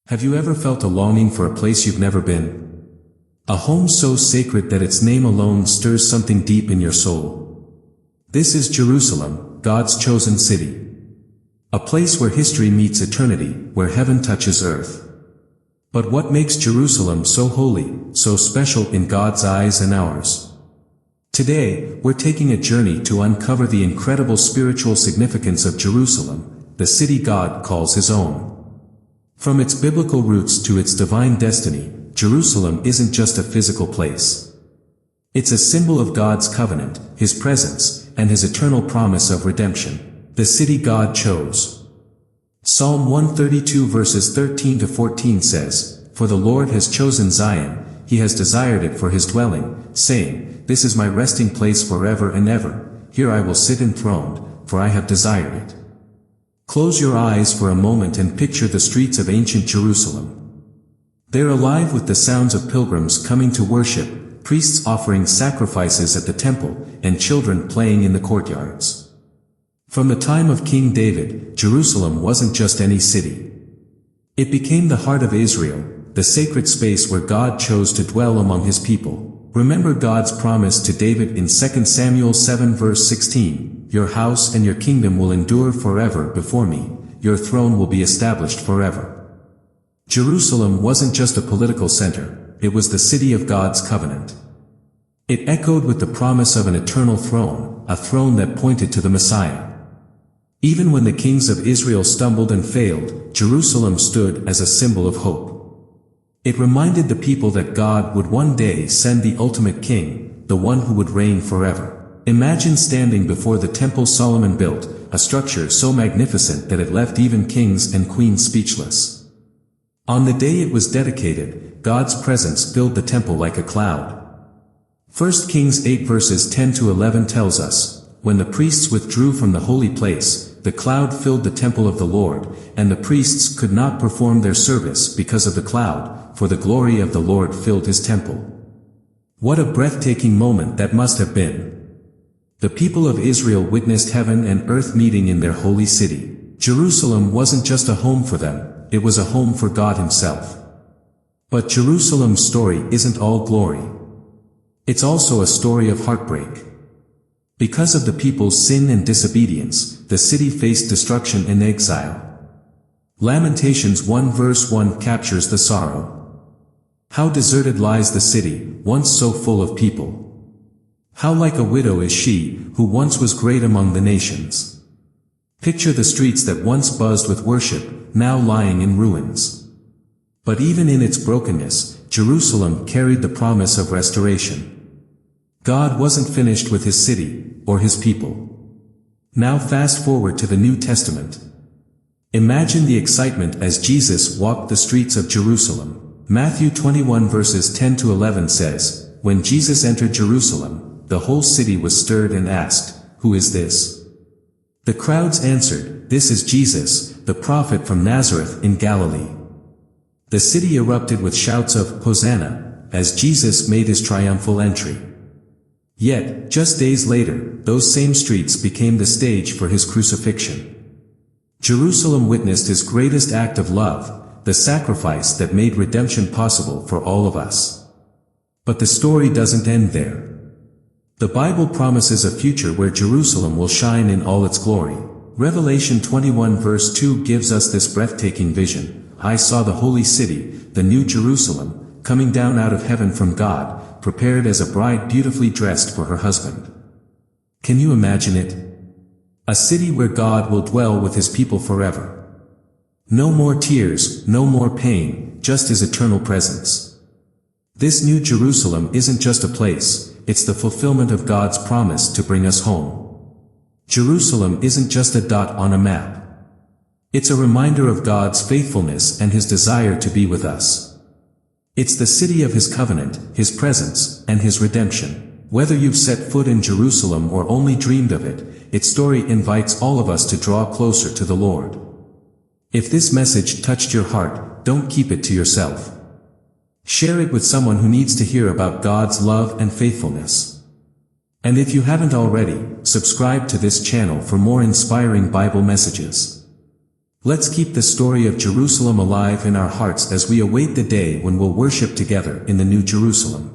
Have you ever felt a longing for a place you've never been? A home so sacred that its name alone stirs something deep in your soul. This is Jerusalem, God's chosen city. A place where history meets eternity, where heaven touches earth. But what makes Jerusalem so holy, so special in God's eyes and ours? Today, we're taking a journey to uncover the incredible spiritual significance of Jerusalem, the city God calls His own. From its biblical roots to its divine destiny, Jerusalem isn't just a physical place. It's a symbol of God's covenant, His presence, and His eternal promise of redemption, the city God chose. Psalm 132 verses 13 to 14 says, "For the Lord has chosen Zion, He has desired it for His dwelling, saying, This is my resting place forever and ever, here I will sit enthroned, for I have desired it." Close your eyes for a moment and picture the streets of ancient Jerusalem. They're alive with the sounds of pilgrims coming to worship, priests offering sacrifices at the temple, and children playing in the courtyards. From the time of King David, Jerusalem wasn't just any city. It became the heart of Israel, the sacred space where God chose to dwell among His people. Remember God's promise to David in 2 Samuel 7 verse 16, "Your house and your kingdom will endure forever before me, your throne will be established forever." Jerusalem wasn't just a political center, it was the city of God's covenant. It echoed with the promise of an eternal throne, a throne that pointed to the Messiah. Even when the kings of Israel stumbled and failed, Jerusalem stood as a symbol of hope. It reminded the people that God would one day send the ultimate king, the one who would reign forever. Imagine standing before the temple Solomon built, a structure so magnificent that it left even kings and queens speechless. On the day it was dedicated, God's presence filled the temple like a cloud. 1 Kings 8 verses 10 to 11 tells us, "When the priests withdrew from the holy place, the cloud filled the temple of the Lord, and the priests could not perform their service because of the cloud, for the glory of the Lord filled His temple." What a breathtaking moment that must have been. The people of Israel witnessed heaven and earth meeting in their holy city. Jerusalem wasn't just a home for them, it was a home for God Himself. But Jerusalem's story isn't all glory. It's also a story of heartbreak. Because of the people's sin and disobedience, the city faced destruction and exile. Lamentations 1 verse 1 captures the sorrow. "How deserted lies the city, once so full of people. How like a widow is she, who once was great among the nations." Picture the streets that once buzzed with worship, now lying in ruins. But even in its brokenness, Jerusalem carried the promise of restoration. God wasn't finished with His city, or His people. Now fast forward to the New Testament. Imagine the excitement as Jesus walked the streets of Jerusalem. Matthew 21 verses 10 to 11 says, "When Jesus entered Jerusalem, the whole city was stirred and asked, 'Who is this?' The crowds answered, 'This is Jesus, the prophet from Nazareth in Galilee.' The city erupted with shouts of hosanna as Jesus made His triumphal entry. Yet, just days later, those same streets became the stage for His crucifixion. Jerusalem witnessed His greatest act of love, the sacrifice that made redemption possible for all of us. But the story doesn't end there. The Bible promises a future where Jerusalem will shine in all its glory. Revelation 21 verse 2 gives us this breathtaking vision. "I saw the holy city, the new Jerusalem, coming down out of heaven from God, prepared as a bride beautifully dressed for her husband." Can you imagine it? A city where God will dwell with His people forever. No more tears, no more pain, just His eternal presence. This new Jerusalem isn't just a place, it's the fulfillment of God's promise to bring us home. Jerusalem isn't just a dot on a map. It's a reminder of God's faithfulness and His desire to be with us. It's the city of His covenant, His presence, and His redemption. Whether you've set foot in Jerusalem or only dreamed of it, its story invites all of us to draw closer to the Lord. If this message touched your heart, don't keep it to yourself. Share it with someone who needs to hear about God's love and faithfulness. And if you haven't already, subscribe to this channel for more inspiring Bible messages. Let's keep the story of Jerusalem alive in our hearts as we await the day when we'll worship together in the New Jerusalem.